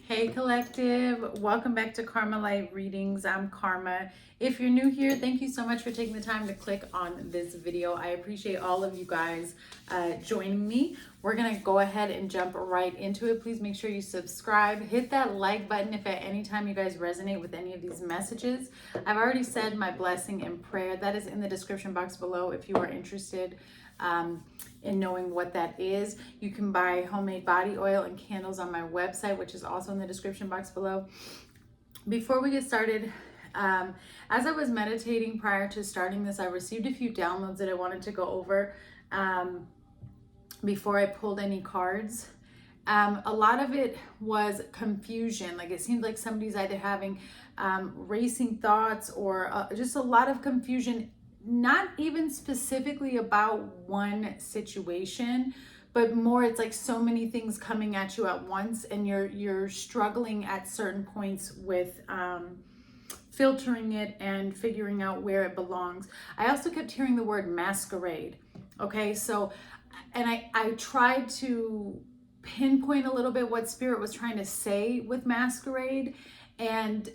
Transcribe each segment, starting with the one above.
Hey collective, welcome back to Karma Light Readings. I'm Karma. If you're new here, thank you so much for taking the time to click on this video. I appreciate all of you guys joining me. We're gonna go ahead and jump right into it. Please make sure you subscribe, hit that like button if at any time you guys resonate with any of these messages. I've already said my blessing and prayer. That is in the description box below if you are interested in knowing what that is. You can buy homemade body oil and candles on my website, which is also in the description box below. Before we get started, as I was meditating prior to starting this, I received a few downloads that I wanted to go over before I pulled any cards. A lot of it was confusion. Like it seemed like somebody's either having racing thoughts or just a lot of confusion, not even specifically about one situation, but more it's like so many things coming at you at once, and you're struggling at certain points with filtering it and figuring out where it belongs. I also kept hearing the word masquerade. Okay, so and I tried to pinpoint a little bit what Spirit was trying to say with masquerade. And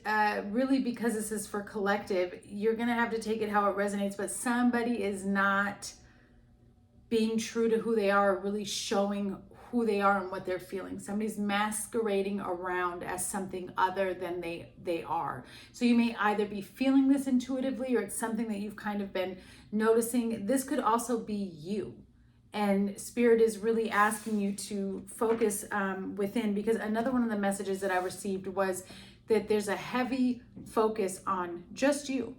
really, because this is for collective, you're going to have to take it how it resonates. But somebody is not being true to who they are, really showing who they are and what they're feeling. Somebody's masquerading around as something other than they are. So you may either be feeling this intuitively, or it's something that you've kind of been noticing. This could also be you. And Spirit is really asking you to focus within, because another one of the messages that I received was that there's a heavy focus on just you.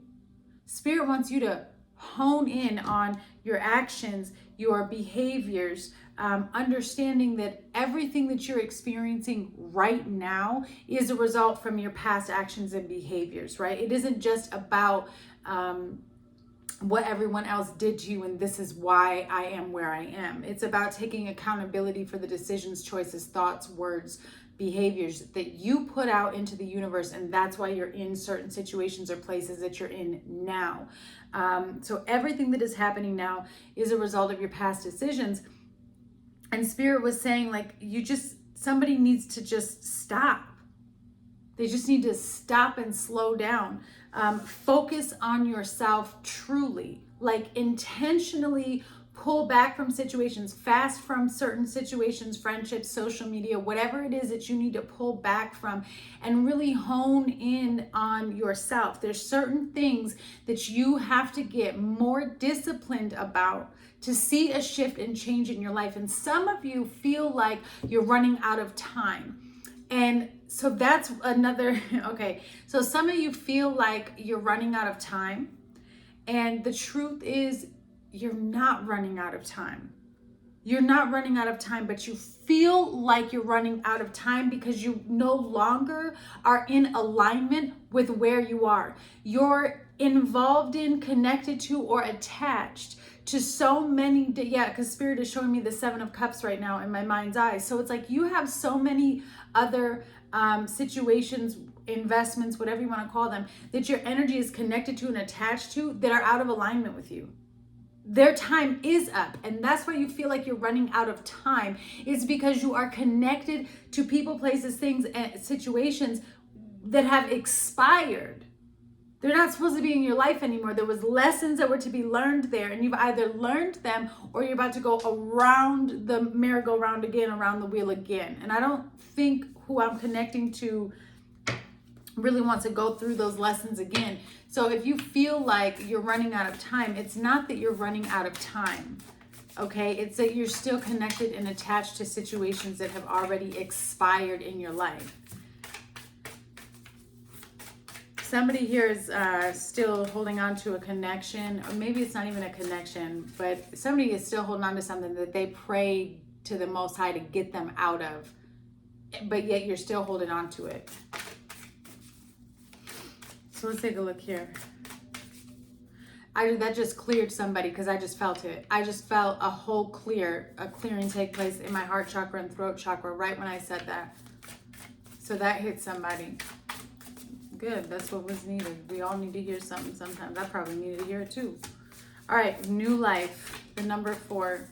Spirit wants you to hone in on your actions, your behaviors, understanding that everything that you're experiencing right now is a result from your past actions and behaviors, right? It isn't just about what everyone else did to you and this is why I am where I am. It's about taking accountability for the decisions, choices, thoughts, words, behaviors that you put out into the universe, and that's why you're in certain situations or places that you're in now. So everything that is happening now is a result of your past decisions. And Spirit was saying, like, somebody needs to just stop. They just need to stop and slow down. Focus on yourself truly, like intentionally pull back from situations, fast from certain situations, friendships, social media, whatever it is that you need to pull back from, and really hone in on yourself. There's certain things that you have to get more disciplined about to see a shift and change in your life. And some of you feel like you're running out of time. And so that's another, okay. So some of you feel like you're running out of time. And the truth is, you're not running out of time. You're not running out of time, but you feel like you're running out of time because you no longer are in alignment with where you are. You're involved in, connected to, or attached to so many, because Spirit is showing me the 7 of Cups right now in my mind's eye. So it's like you have so many other situations, investments, whatever you want to call them, that your energy is connected to and attached to that are out of alignment with you. Their time is up, and that's why you feel like you're running out of time. It's because you are connected to people, places, things, and situations that have expired. They're not supposed to be in your life anymore. There was lessons that were to be learned there, and you've either learned them or you're about to go around the merry-go-round again, around the wheel again. And I don't think who I'm connecting to really wants to go through those lessons again. So if you feel like you're running out of time, it's not that you're running out of time, okay? It's that you're still connected and attached to situations that have already expired in your life. Somebody here is still holding on to a connection, or maybe it's not even a connection, but somebody is still holding on to something that they prayed to the Most High to get them out of, but yet you're still holding on to it. So let's take a look here. That just cleared somebody because I just felt it. I just felt a clearing take place in my heart chakra and throat chakra right when I said that. So that hit somebody. Good, that's what was needed. We all need to hear something sometimes. I probably needed to hear it too. All right, new life, the number 4.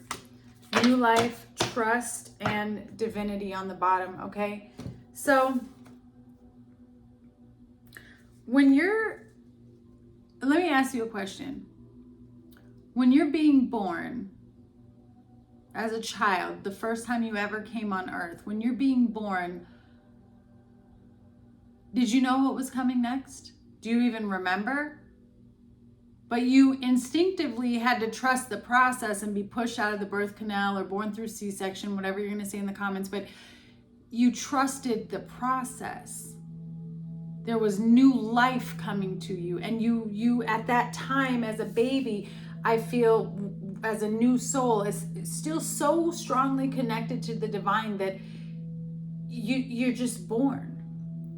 New life, trust, and divinity on the bottom, okay? So let me ask you a question. When you're being born as a child, the first time you ever came on earth, when you're being born, did you know what was coming next? Do you even remember? But you instinctively had to trust the process and be pushed out of the birth canal or born through C-section, whatever you're going to say in the comments, but you trusted the process. There was new life coming to you, and you at that time as a baby, I feel as a new soul is still so strongly connected to the divine that you're just born.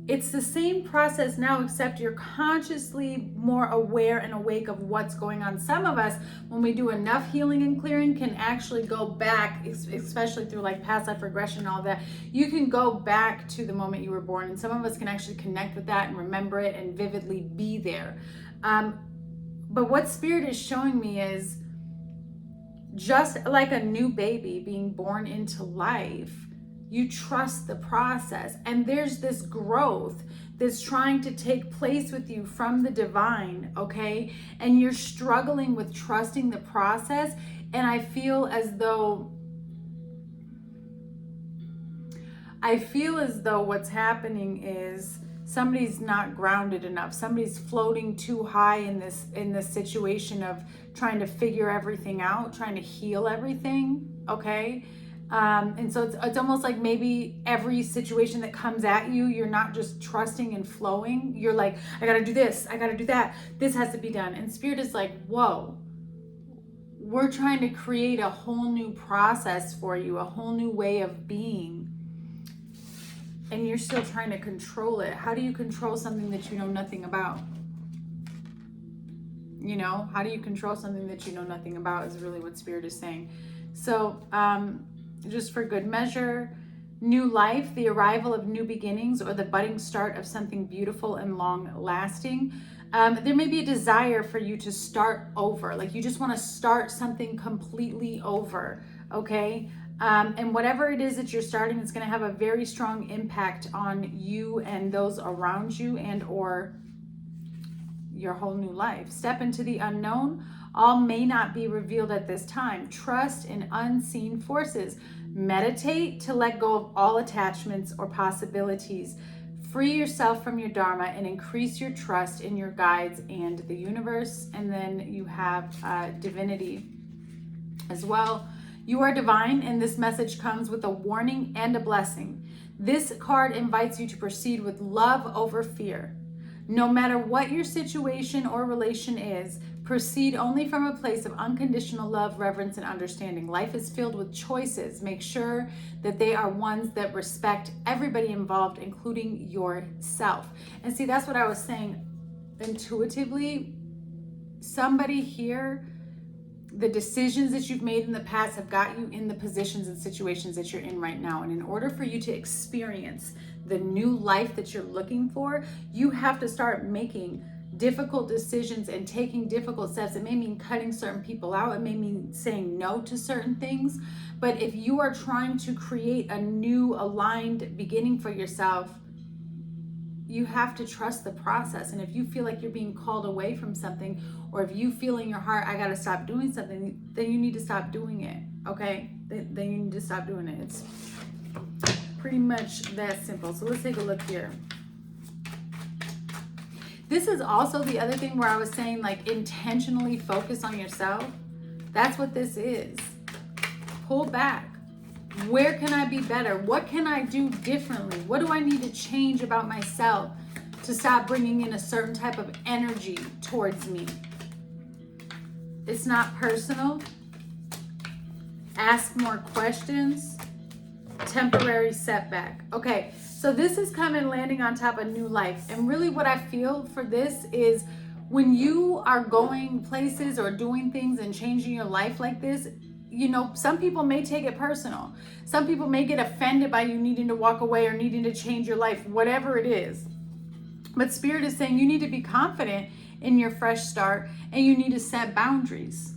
It's the same process now, except you're consciously more aware and awake of what's going on. Some of us, when we do enough healing and clearing, can actually go back, especially through like past life regression and all that. You can go back to the moment you were born, and some of us can actually connect with that and remember it and vividly be there. But what Spirit is showing me is just like a new baby being born into life, you trust the process, and there's this growth that's trying to take place with you from the divine, okay? And you're struggling with trusting the process, and I feel as though what's happening is somebody's not grounded enough. Somebody's floating too high in this situation of trying to figure everything out, trying to heal everything, okay? And so it's almost like maybe every situation that comes at you, you're not just trusting and flowing. You're like, I gotta do this, I gotta do that. This has to be done. And Spirit is like, whoa, we're trying to create a whole new process for you, a whole new way of being. And you're still trying to control it. How do you control something that you know nothing about? You know, how do you control something that you know nothing about is really what Spirit is saying. So, just for good measure, new life, the arrival of new beginnings, or the budding start of something beautiful and long lasting. There may be a desire for you to start over, like you just want to start something completely over, okay? And whatever it is that you're starting, it's going to have a very strong impact on you and those around you, and or your whole new life. Step into the unknown. All may not be revealed at this time. Trust in unseen forces. Meditate to let go of all attachments or possibilities. Free yourself from your dharma and increase your trust in your guides and the universe. And then you have divinity as well. You are divine, and this message comes with a warning and a blessing. This card invites you to proceed with love over fear. No matter what your situation or relation is, proceed only from a place of unconditional love, reverence, and understanding. Life is filled with choices. Make sure that they are ones that respect everybody involved, including yourself. And see, that's what I was saying intuitively. Somebody here, the decisions that you've made in the past have got you in the positions and situations that you're in right now. And in order for you to experience the new life that you're looking for, you have to start making difficult decisions and taking difficult steps. It may mean cutting certain people out. It may mean saying no to certain things. But if you are trying to create a new aligned beginning for yourself, you have to trust the process. And if you feel like you're being called away from something, or if you feel in your heart, I got to stop doing something, then you need to stop doing it. Okay? Then you need to stop doing it. It's pretty much that simple. So let's take a look here. This is also the other thing where I was saying, like, intentionally focus on yourself. That's what this is. Pull back. Where can I be better? What can I do differently? What do I need to change about myself to stop bringing in a certain type of energy towards me? It's not personal. Ask more questions. Temporary setback. Okay, so this is coming landing on top of new life. And really what I feel for this is when you are going places or doing things and changing your life like this, you know, some people may take it personal. Some people may get offended by you needing to walk away or needing to change your life, whatever it is. But Spirit is saying you need to be confident in your fresh start, and you need to set boundaries.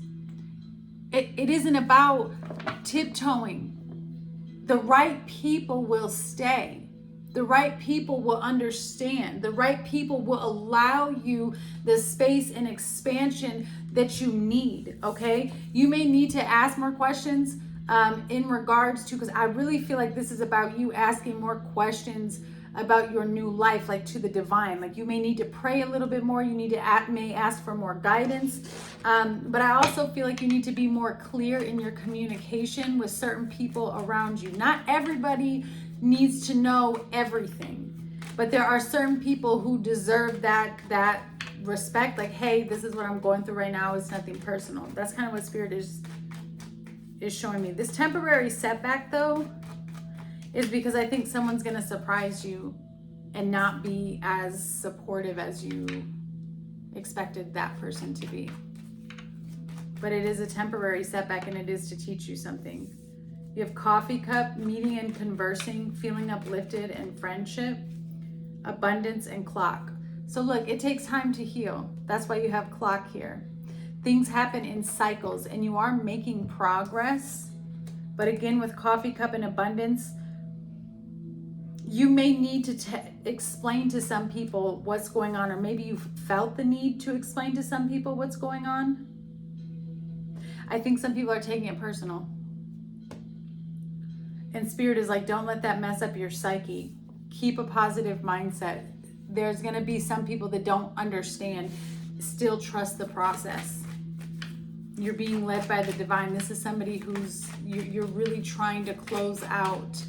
It isn't about tiptoeing. The right people will stay. The right people will understand. The right people will allow you the space and expansion that you need, okay? You may need to ask more questions in regards to, because I really feel like this is about you asking more questions about your new life, like to the divine. Like you may need to pray a little bit more. You need to may ask for more guidance. But I also feel like you need to be more clear in your communication with certain people around you. Not everybody needs to know everything, but there are certain people who deserve that respect. Like, hey, this is what I'm going through right now. It's nothing personal. That's kind of what Spirit is showing me. This temporary setback, though, is because I think someone's going to surprise you and not be as supportive as you expected that person to be. But it is a temporary setback, and it is to teach you something. You have coffee cup, meeting and conversing, feeling uplifted and friendship, abundance and clock. So look, it takes time to heal. That's why you have clock here. Things happen in cycles and you are making progress. But again, with coffee cup and abundance, you may need to explain to some people what's going on, or maybe you've felt the need to explain to some people what's going on. I think some people are taking it personal. And Spirit is like, don't let that mess up your psyche. Keep a positive mindset. There's going to be some people that don't understand. Still trust the process. You're being led by the divine. This is somebody who's, you're really trying to close out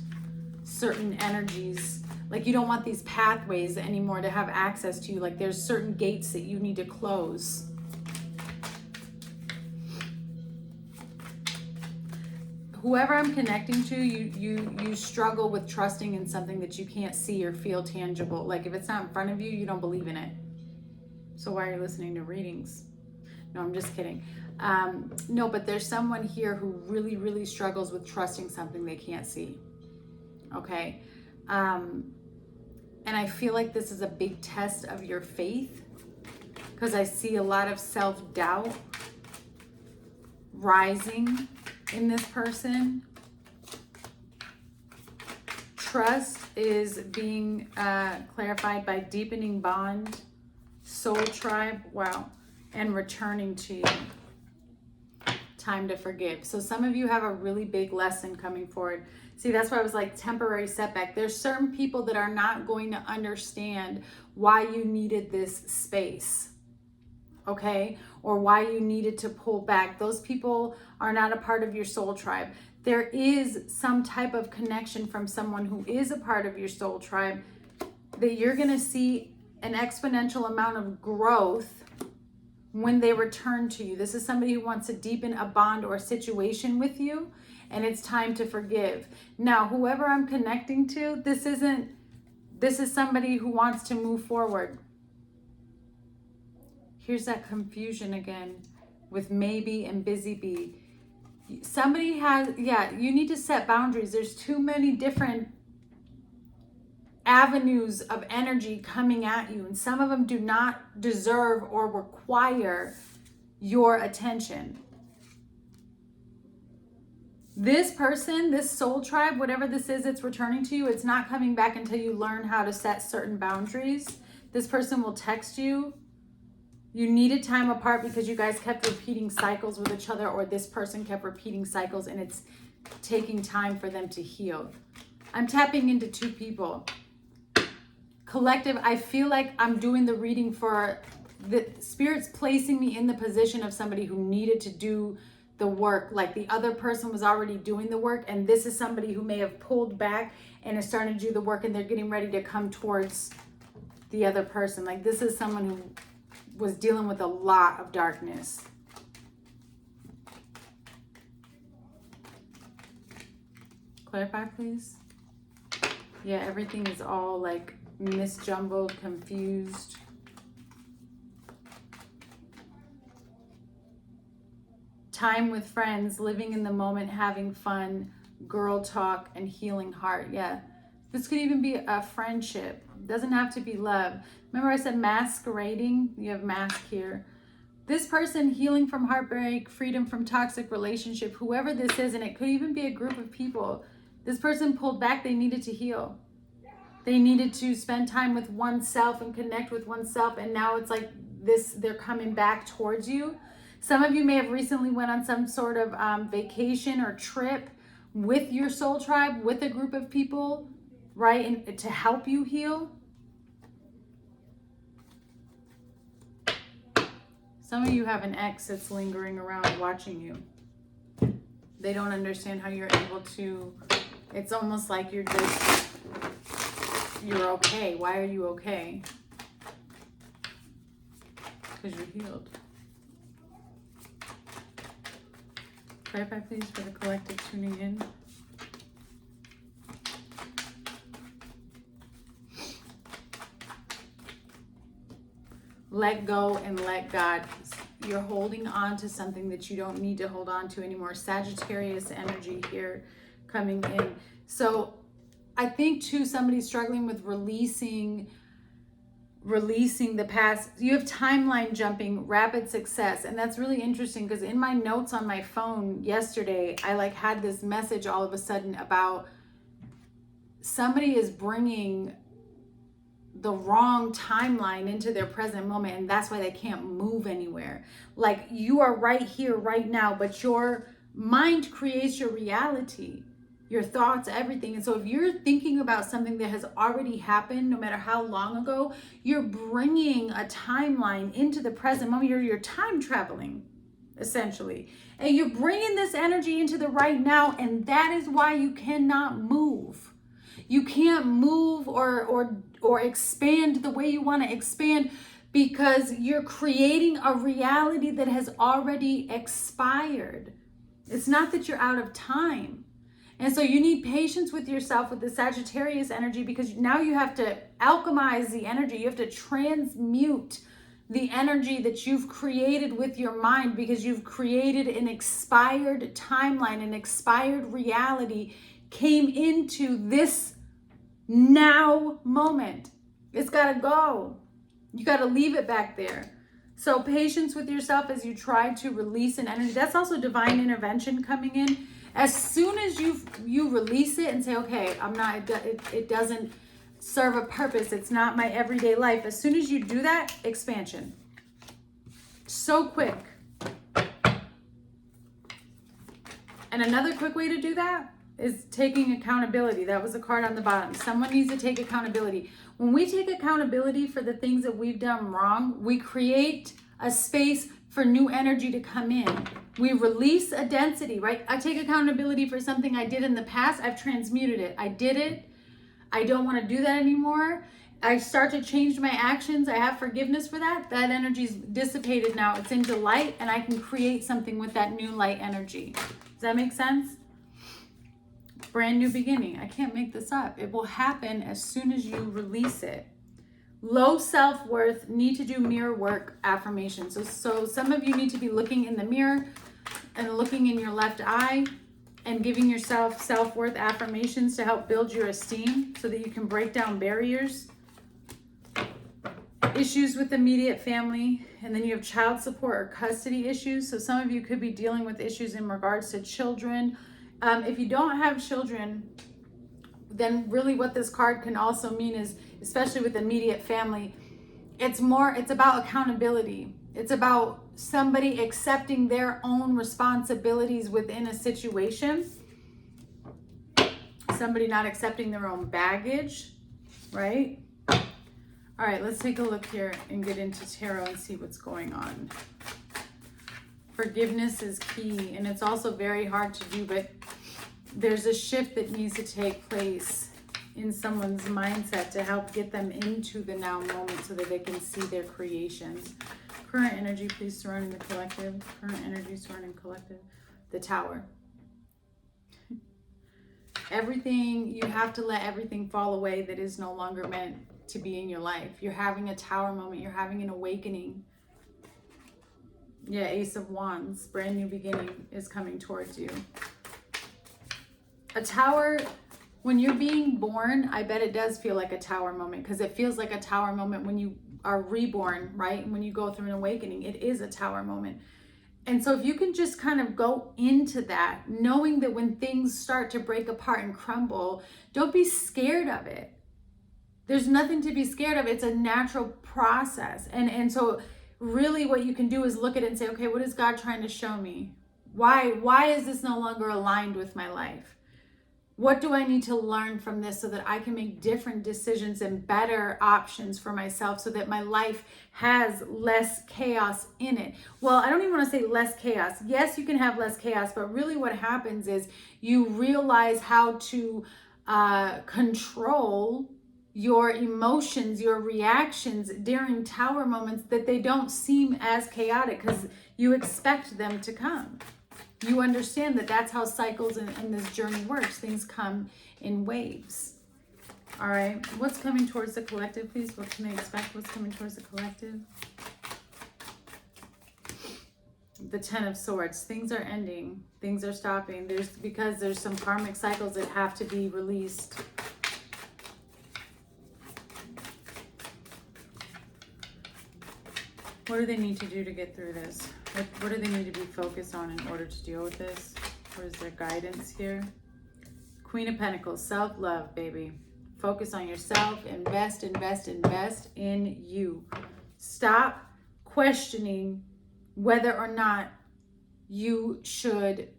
certain energies. Like you don't want these pathways anymore to have access to you. Like there's certain gates that you need to close. Whoever I'm connecting to, you struggle with trusting in something that you can't see or feel tangible. Like if it's not in front of you, you don't believe in it. So why are you listening to readings? No, I'm just kidding. No, but there's someone here who really, really struggles with trusting something they can't see. Okay. And I feel like this is a big test of your faith, because I see a lot of self-doubt rising in this person. Trust is being clarified by deepening bond, soul tribe, wow, and returning to you. Time to forgive. So some of you have a really big lesson coming forward. See, that's why I was like temporary setback. There's certain people that are not going to understand why you needed this space, okay? Or why you needed to pull back. Those people are not a part of your soul tribe. There is some type of connection from someone who is a part of your soul tribe that you're going to see an exponential amount of growth when they return to you. This is somebody who wants to deepen a bond or a situation with you, and it's time to forgive. Now, whoever I'm connecting to, this is somebody who wants to move forward. Here's that confusion again with maybe and busy bee. Somebody has, you need to set boundaries. There's too many different avenues of energy coming at you, and some of them do not deserve or require your attention. This person, this soul tribe, whatever this is, it's returning to you. It's not coming back until you learn how to set certain boundaries. This person will text you. You needed time apart because you guys kept repeating cycles with each other, or this person kept repeating cycles, and it's taking time for them to heal. I'm tapping into two people. Collective, I feel like I'm doing the reading for the Spirit's placing me in the position of somebody who needed to do the work. Like the other person was already doing the work, and this is somebody who may have pulled back and is starting to do the work, and they're getting ready to come towards the other person. Like this is someone who was dealing with a lot of darkness. Clarify, please. Yeah, everything is all like misjumbled, confused. Time with friends, living in the moment, having fun, girl talk, and healing heart. Yeah, this could even be a friendship. It doesn't have to be love. Remember I said masquerading? You have mask here. This person healing from heartbreak, freedom from toxic relationship, whoever this is, and it could even be a group of people. This person pulled back. They needed to heal. They needed to spend time with oneself and connect with oneself. And now it's like this, they're coming back towards you. Some of you may have recently went on some sort of vacation or trip with your soul tribe, with a group of people, right? And to help you heal. Some of you have an ex that's lingering around watching you. They don't understand how you're able to, it's almost like you're okay. Why are you okay? Because you're healed. Clarify, please, for the collective tuning in. Let go and let God. You're holding on to something that you don't need to hold on to anymore. Sagittarius energy here coming in. So I think too, somebody's struggling with releasing the past. You have timeline jumping, rapid success. And that's really interesting because in my notes on my phone yesterday, I had this message all of a sudden about somebody is bringing the wrong timeline into their present moment, and that's why they can't move anywhere. Like, you are right here, right now, but your mind creates your reality, your thoughts, everything. And so if you're thinking about something that has already happened, no matter how long ago, you're bringing a timeline into the present moment. You're time traveling, essentially. And you're bringing this energy into the right now, and that is why you cannot move. You can't move or expand the way you want to expand because you're creating a reality that has already expired. It's not that you're out of time. And so you need patience with yourself with the Sagittarius energy, because now you have to alchemize the energy. You have to transmute the energy that you've created with your mind, because you've created an expired timeline, an expired reality came into this now moment. It's got to go. You got to leave it back there. So patience with yourself as you try to release an energy. That's also divine intervention coming in. As soon as you release it and say, okay, it doesn't serve a purpose. It's not my everyday life. As soon as you do that, expansion. So quick. And another quick way to do that is taking accountability. That was a card on the bottom. Someone needs to take accountability. When we take accountability for the things that we've done wrong, we create a space for new energy to come in. We release a density, right? I take accountability for something I did in the past. I've transmuted it. I did it. I don't want to do that anymore. I start to change my actions. I have forgiveness for that. That energy's dissipated now. It's into light, and I can create something with that new light energy. Does that make sense? Brand new beginning. I can't make this up. It will happen as soon as you release it. Low self-worth, need to do mirror work affirmations. So some of you need to be looking in the mirror and looking in your left eye and giving yourself self-worth affirmations to help build your esteem so that you can break down barriers. Issues with immediate family, and then you have child support or custody issues. So some of you could be dealing with issues in regards to children. If you don't have children, then really what this card can also mean is, especially with immediate family, it's about accountability. It's about somebody accepting their own responsibilities within a situation. Somebody not accepting their own baggage, right? All right, let's take a look here and get into tarot and see what's going on. Forgiveness is key, and it's also very hard to do, but there's a shift that needs to take place in someone's mindset to help get them into the now moment so that they can see their creations. Current energy, please, surrounding the collective. Current energy surrounding collective. The Tower. Everything, you have to let everything fall away that is no longer meant to be in your life. You're having a Tower moment. You're having an awakening. Yeah, Ace of Wands. Brand new beginning is coming towards you. A tower, when you're being born, I bet it does feel like a tower moment, because it feels like a tower moment when you are reborn, right? When you go through an awakening, it is a tower moment. And so if you can just kind of go into that, knowing that when things start to break apart and crumble, don't be scared of it. There's nothing to be scared of. It's a natural process. And so really what you can do is look at it and say, okay, what is God trying to show me? Why is this no longer aligned with my life? What do I need to learn from this so that I can make different decisions and better options for myself so that my life has less chaos in it? Well, I don't even want to say less chaos. Yes, you can have less chaos, but really what happens is you realize how to control your emotions, your reactions during tower moments, that they don't seem as chaotic because you expect them to come. You understand that that's how cycles in this journey works. Things come in waves. All right. What's coming towards the collective, please? What can they expect? What's coming towards the collective? The Ten of Swords. Things are ending. Things are stopping. Because there's some karmic cycles that have to be released. What do they need to do to get through this? What do they need to be focused on in order to deal with this? What is their guidance here? Queen of Pentacles, self-love, baby. Focus on yourself. Invest, invest, invest in you. Stop questioning whether or not you should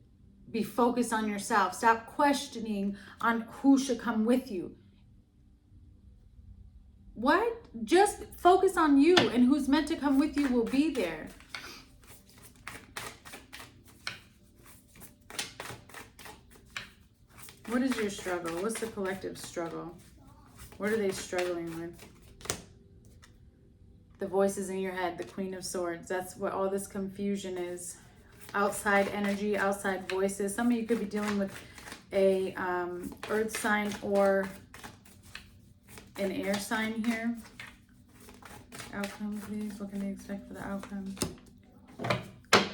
be focused on yourself. Stop questioning on who should come with you. What? Just focus on you, and who's meant to come with you will be there. What is your struggle? What's the collective struggle? What are they struggling with? The voices in your head, the Queen of Swords. That's what all this confusion is. Outside energy, outside voices. Some of you could be dealing with a earth sign or an air sign here. Outcome, please. What can they expect for the outcome?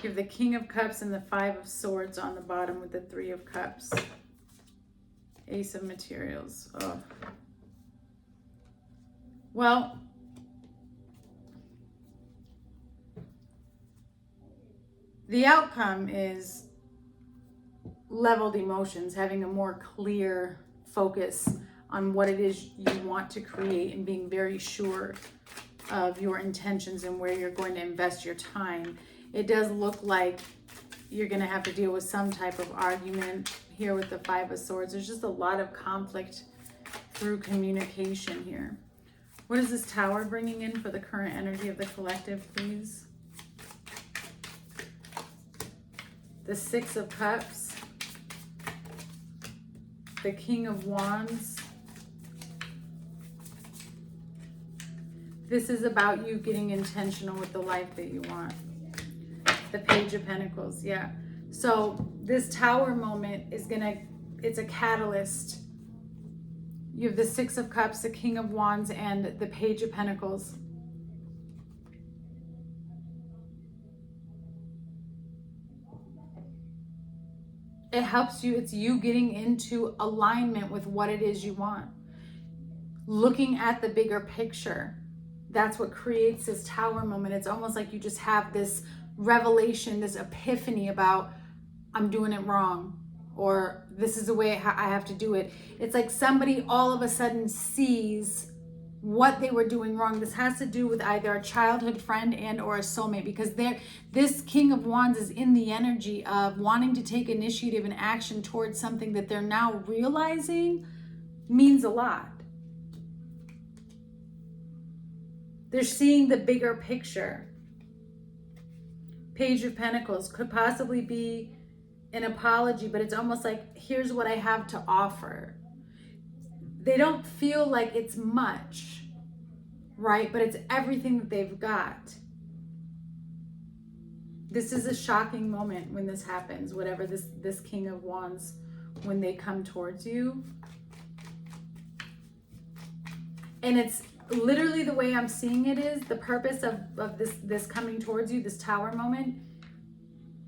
You have the King of Cups and the Five of Swords on the bottom with the Three of Cups. Ace of Materials. Oh. Well, the outcome is leveled emotions, having a more clear focus on what it is you want to create and being very sure of your intentions and where you're going to invest your time. It does look like you're going to have to deal with some type of argument here with the Five of Swords. There's just a lot of conflict through communication here. What is this Tower bringing in for the current energy of the collective, please? The Six of Cups, the King of Wands. This is about you getting intentional with the life that you want. The Page of Pentacles, yeah. So this Tower moment is it's a catalyst. You have the Six of Cups, the King of Wands, and the Page of Pentacles. It helps you, it's you getting into alignment with what it is you want. Looking at the bigger picture. That's what creates this Tower moment. It's almost like you just have this revelation, this epiphany about, I'm doing it wrong, or this is the way I have to do it. It's like somebody all of a sudden sees what they were doing wrong. This has to do with either a childhood friend and or a soulmate, because this King of Wands is in the energy of wanting to take initiative and action towards something that they're now realizing means a lot. They're seeing the bigger picture. Page of Pentacles could possibly be an apology, but it's almost like, here's what I have to offer. They don't feel like it's much, right? But it's everything that they've got. This is a shocking moment when this happens, whatever this King of Wands, when they come towards you. And it's literally the way I'm seeing it is the purpose of this coming towards you, this Tower moment.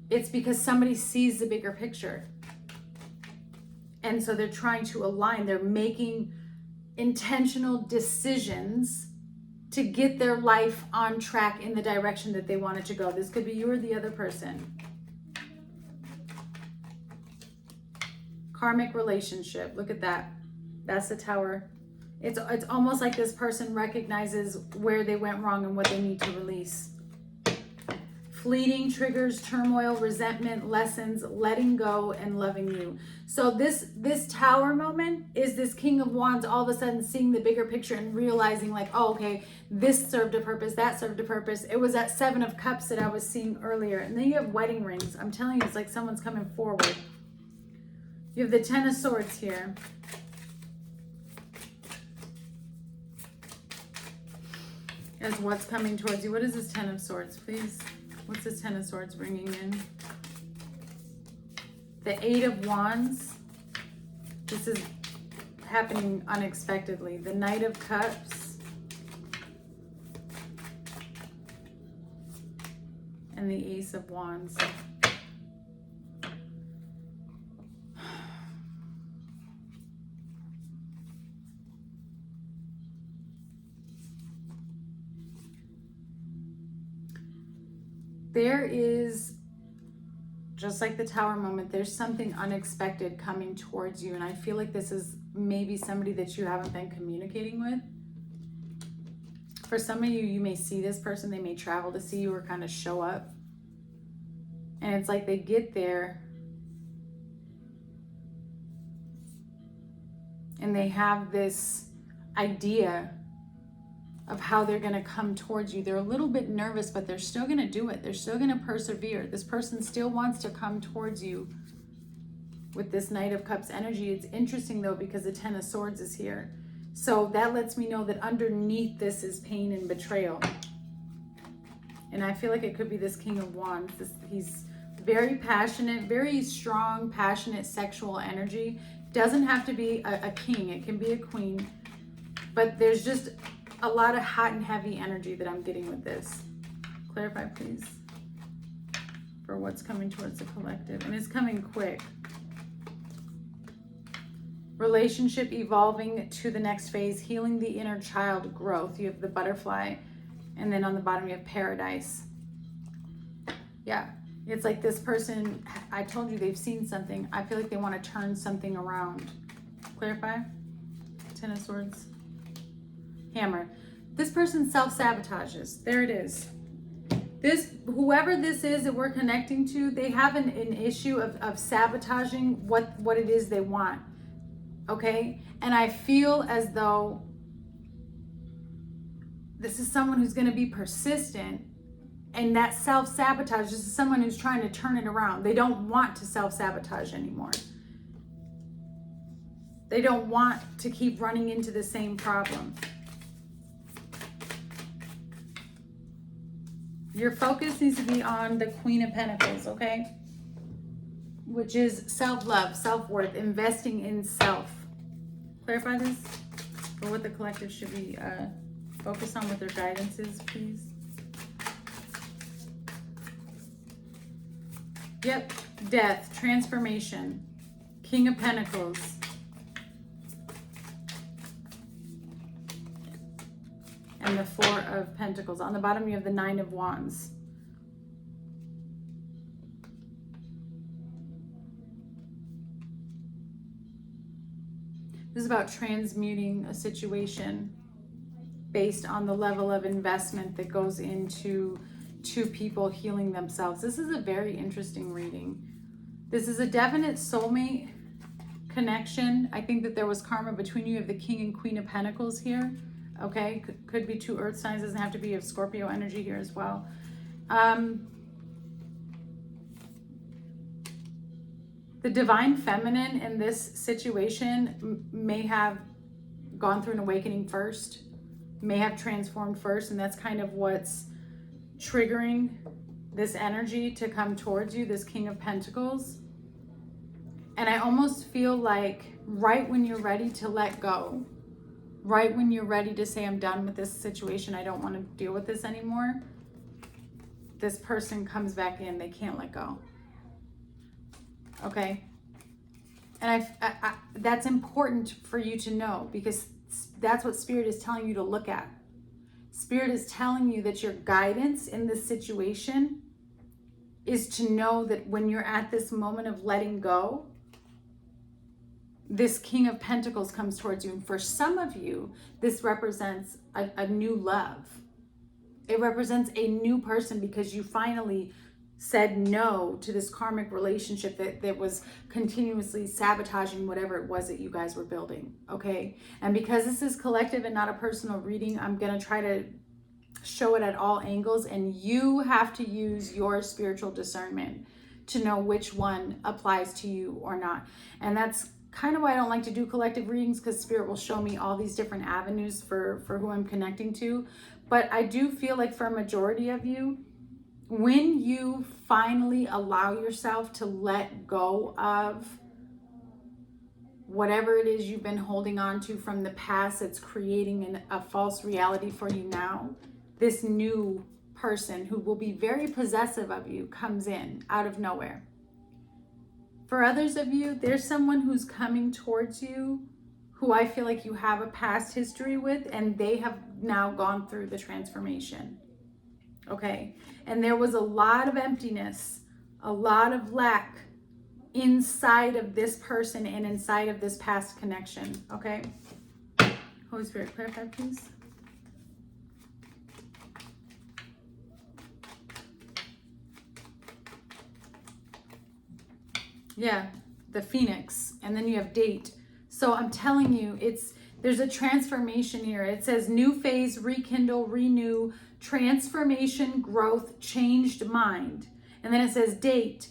It's because somebody sees the bigger picture. And so they're trying to align. They're making intentional decisions to get their life on track in the direction that they want it to go. This could be you or the other person. Karmic relationship. Look at that. That's the Tower It's almost like this person recognizes where they went wrong and what they need to release. Fleeting triggers, turmoil, resentment, lessons, letting go, and loving you. So this Tower moment is this King of Wands all of a sudden seeing the bigger picture and realizing like, oh, okay, this served a purpose, that served a purpose. It was that Seven of Cups that I was seeing earlier. And then you have wedding rings. I'm telling you, it's like someone's coming forward. You have the Ten of Swords here. As what's coming towards you. What is this Ten of Swords, please? What's this Ten of Swords bringing in? The Eight of Wands. This is happening unexpectedly. The Knight of Cups. And the Ace of Wands. There is, just like the Tower moment, there's something unexpected coming towards you. And I feel like this is maybe somebody that you haven't been communicating with. For some of you, you may see this person. They may travel to see you or kind of show up. And it's like they get there and they have this idea of how they're going to come towards you. They're a little bit nervous, but they're still going to do it. They're still going to persevere. This person still wants to come towards you with this Knight of Cups energy. It's interesting though, because the Ten of Swords is here. So that lets me know that underneath this is pain and betrayal. And I feel like it could be this King of Wands. He's very passionate, very strong, passionate, sexual energy. Doesn't have to be a king. It can be a queen. But there's just a lot of hot and heavy energy that I'm getting with this. Clarify, please, for what's coming towards the collective. And it's coming quick. Relationship evolving to the next phase, healing the inner child, growth. You have the Butterfly, and then on the bottom you have Paradise. Yeah, it's like this person, I told you they've seen something. I feel like they want to turn something around. Clarify. Ten of Swords. Hammer. This person self-sabotages. There it is. Whoever this is that we're connecting to, they have an issue of sabotaging what it is they want. Okay? And I feel as though this is someone who's going to be persistent, and that self-sabotage, this is someone who's trying to turn it around. They don't want to self-sabotage anymore. They don't want to keep running into the same problem. Your focus needs to be on the Queen of Pentacles, okay? Which is self-love, self-worth, investing in self. Clarify this for what the collective should be focused on, what their guidance is, please. Yep, death, transformation, King of Pentacles. And the Four of Pentacles. On the bottom, you have the Nine of Wands. This is about transmuting a situation based on the level of investment that goes into two people healing themselves. This is a very interesting reading. This is a definite soulmate connection. I think that there was karma between you. You have the King and Queen of Pentacles here. Okay, could be two earth signs, doesn't have to be of Scorpio energy here as well. The divine feminine in this situation may have gone through an awakening first, may have transformed first, and that's kind of what's triggering this energy to come towards you, this King of Pentacles. And I almost feel like right when you're ready to let go, right when you're ready to say, I'm done with this situation, I don't want to deal with this anymore, this person comes back in, they can't let go. Okay? And I that's important for you to know, because that's what Spirit is telling you to look at. Spirit is telling you that your guidance in this situation is to know that when you're at this moment of letting go, this King of Pentacles comes towards you. And for some of you, this represents a new love. It represents a new person because you finally said no to this karmic relationship that was continuously sabotaging whatever it was that you guys were building, okay? And because this is collective and not a personal reading, I'm going to try to show it at all angles, and you have to use your spiritual discernment to know which one applies to you or not. And that's kind of why I don't like to do collective readings, because Spirit will show me all these different avenues for who I'm connecting to. But I do feel like for a majority of you, when you finally allow yourself to let go of whatever it is you've been holding on to from the past that's creating a false reality for you now, this new person who will be very possessive of you comes in out of nowhere. For others of you, there's someone who's coming towards you who I feel like you have a past history with, and they have now gone through the transformation. Okay? And there was a lot of emptiness, a lot of lack inside of this person and inside of this past connection. Okay? Holy Spirit, clarify, please. Yeah, the Phoenix, and then you have date. So I'm telling you, there's a transformation here. It says new phase, rekindle, renew, transformation, growth, changed mind. And then it says date,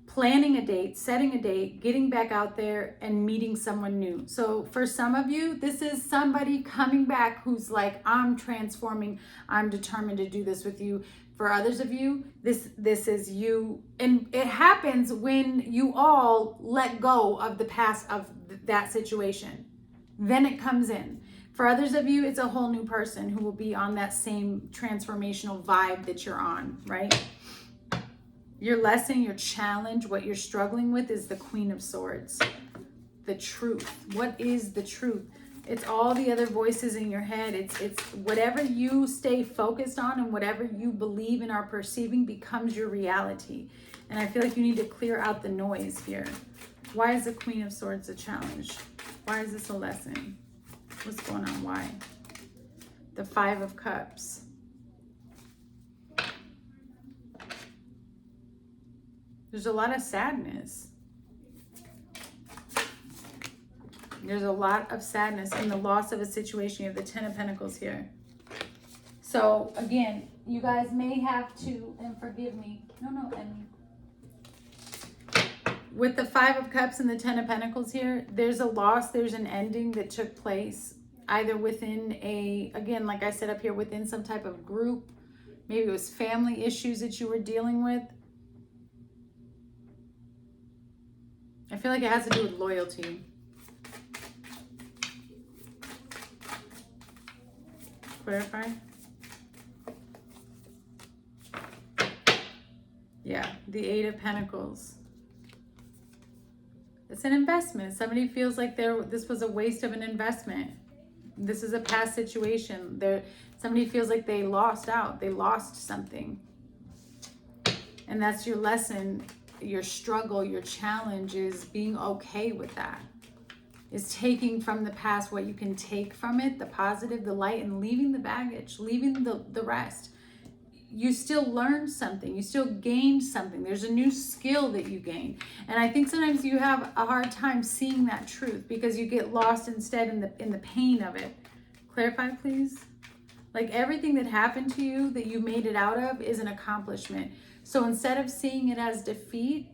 planning a date, setting a date, getting back out there and meeting someone new. So for some of you, this is somebody coming back who's like, I'm transforming, I'm determined to do this with you. For others of you, this is you. And it happens when you all let go of the past of that situation. Then it comes in. For others of you, it's a whole new person who will be on that same transformational vibe that you're on, right? Your lesson, your challenge, what you're struggling with is the Queen of Swords. The truth. What is the truth? It's all the other voices in your head. It's whatever you stay focused on and whatever you believe and are perceiving becomes your reality. And I feel like you need to clear out the noise here. Why is the Queen of Swords a challenge? Why is this a lesson? What's going on? Why? The Five of Cups. There's a lot of sadness. There's a lot of sadness in the loss of a situation. You have the Ten of Pentacles here. So again, you guys may have to, and forgive me. No, Emmy. With the Five of Cups and the Ten of Pentacles here, there's a loss, there's an ending that took place either within again, like I said up here, within some type of group. Maybe it was family issues that you were dealing with. I feel like it has to do with loyalty. Clarify. Yeah, the Eight of Pentacles. It's an investment. Somebody feels like this was a waste of an investment. This is a past situation. Somebody feels like they lost out. They lost something. And that's your lesson, your struggle, your challenge is being okay with that. Is taking from the past what you can take from it, the positive, the light, and leaving the baggage, leaving the rest. You still learned something. You still gained something. There's a new skill that you gain. And I think sometimes you have a hard time seeing that truth because you get lost instead in the pain of it. Clarify, please. Like everything that happened to you that you made it out of is an accomplishment. So instead of seeing it as defeat,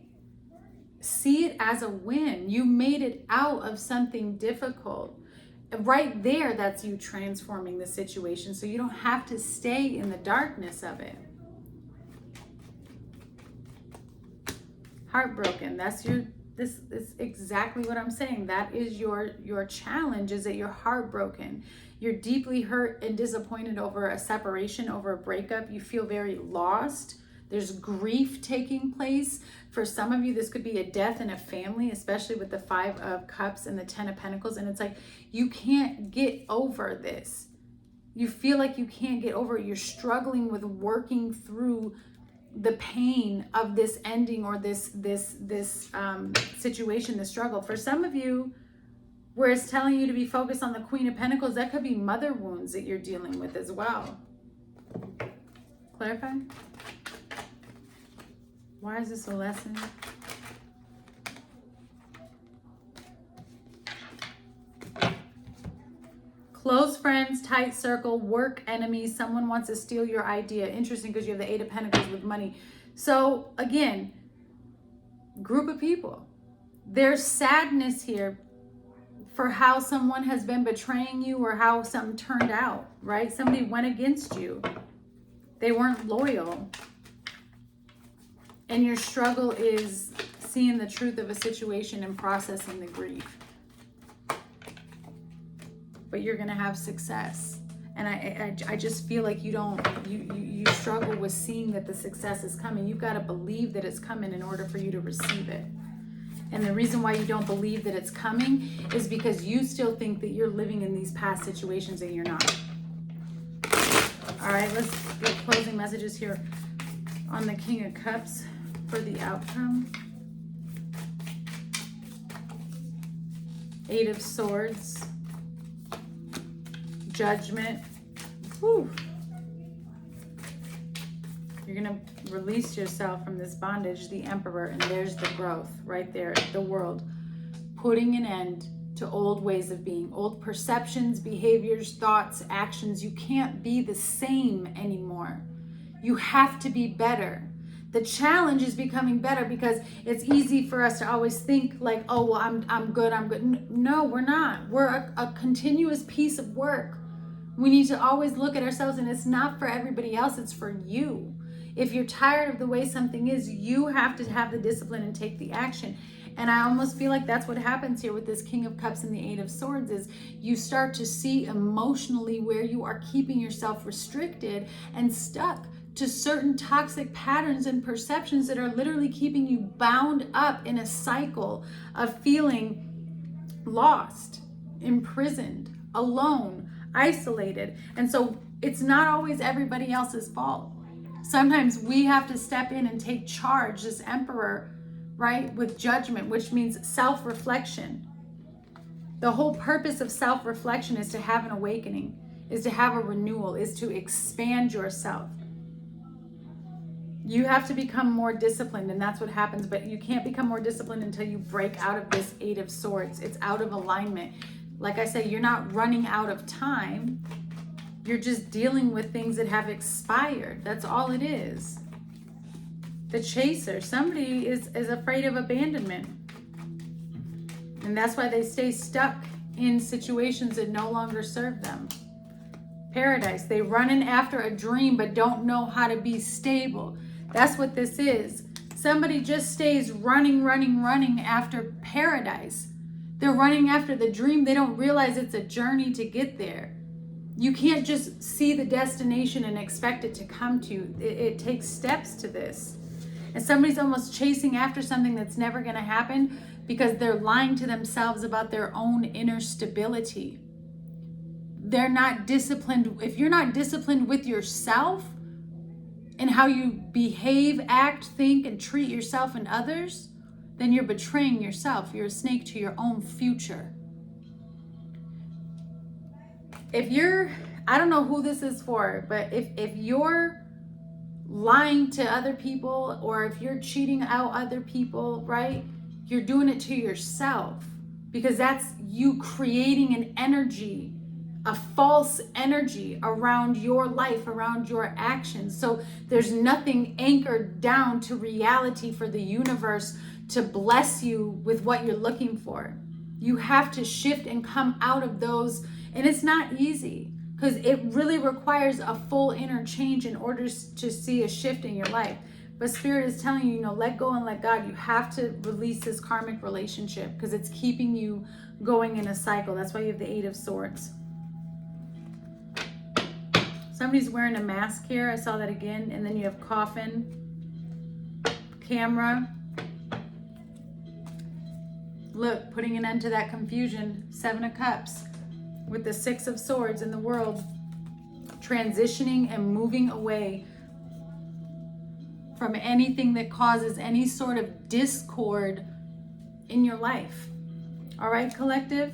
see it as a win. You made it out of something difficult. Right there, that's you transforming the situation so you don't have to stay in the darkness of it. Heartbroken. This is exactly what I'm saying. That is your challenge, is that you're heartbroken. You're deeply hurt and disappointed over a separation, over a breakup. You feel very lost. There's grief taking place. For some of you, this could be a death in a family, especially with the Five of Cups and the Ten of Pentacles. And it's like, you can't get over this. You feel like you can't get over it. You're struggling with working through the pain of this ending or this situation, this struggle. For some of you, where it's telling you to be focused on the Queen of Pentacles, that could be mother wounds that you're dealing with as well. Clarify? Why is this a lesson? Close friends, tight circle, work enemies, someone wants to steal your idea. Interesting, because you have the Eight of Pentacles with money. So again, group of people. There's sadness here for how someone has been betraying you or how something turned out, right? Somebody went against you. They weren't loyal. And your struggle is seeing the truth of a situation and processing the grief. But you're going to have success. And I just feel like you struggle with seeing that the success is coming. You've got to believe that it's coming in order for you to receive it. And the reason why you don't believe that it's coming is because you still think that you're living in these past situations and you're not. All right, let's get closing messages here on the King of Cups for the outcome. Eight of Swords. Judgment. Whew. You're going to release yourself from this bondage, the Emperor, and there's the growth right there, the world. Putting an end to old ways of being, old perceptions, behaviors, thoughts, actions. You can't be the same anymore. You have to be better. The challenge is becoming better, because it's easy for us to always think like, oh, well, I'm good. No, we're not. We're a continuous piece of work. We need to always look at ourselves, and it's not for everybody else, it's for you. If you're tired of the way something is, you have to have the discipline and take the action. And I almost feel like that's what happens here with this King of Cups and the Eight of Swords, is you start to see emotionally where you are keeping yourself restricted and stuck to certain toxic patterns and perceptions that are literally keeping you bound up in a cycle of feeling lost, imprisoned, alone, isolated. And so it's not always everybody else's fault. Sometimes we have to step in and take charge, this Emperor, right, with judgment, which means self-reflection. The whole purpose of self-reflection is to have an awakening, is to have a renewal, is to expand yourself. You have to become more disciplined, and that's what happens. But you can't become more disciplined until you break out of this Eight of Swords. It's out of alignment. Like I say, you're not running out of time. You're just dealing with things that have expired. That's all it is. The Chaser. Somebody is afraid of abandonment. And that's why they stay stuck in situations that no longer serve them. Paradise. They run in after a dream but don't know how to be stable. That's what this is. Somebody just stays running after paradise. They're running after the dream. They don't realize it's a journey to get there. You can't just see the destination and expect it to come to you. It takes steps to this. And somebody's almost chasing after something that's never going to happen because they're lying to themselves about their own inner stability. They're not disciplined. If you're not disciplined with yourself and how you behave, act, think, and treat yourself and others, then you're betraying yourself. You're a snake to your own future. If you're, I don't know who this is for, but if you're lying to other people, or if you're cheating out other people, right? You're doing it to yourself, because that's you creating an energy, a false energy around your life, around your actions. So there's nothing anchored down to reality for the universe to bless you with what you're looking for. You have to shift and come out of those. And it's not easy, because it really requires a full inner change in order to see a shift in your life. But Spirit is telling you, let go and let God. You have to release this karmic relationship, because it's keeping you going in a cycle. That's why you have the Eight of Swords. Somebody's wearing a mask here. I saw that again. And then you have coffin, camera. Look, putting an end to that confusion. Seven of Cups with the Six of Swords in the world. Transitioning and moving away from anything that causes any sort of discord in your life. All right, collective?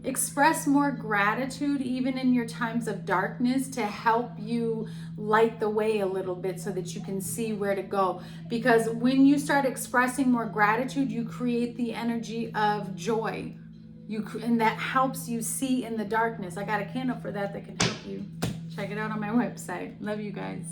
express more gratitude even in your times of darkness to help you light the way a little bit so that you can see where to go. Because when you start expressing more gratitude, you create the energy of joy. And that helps you see in the darkness. I got a candle for that can help you. Check it out on my website. Love you guys.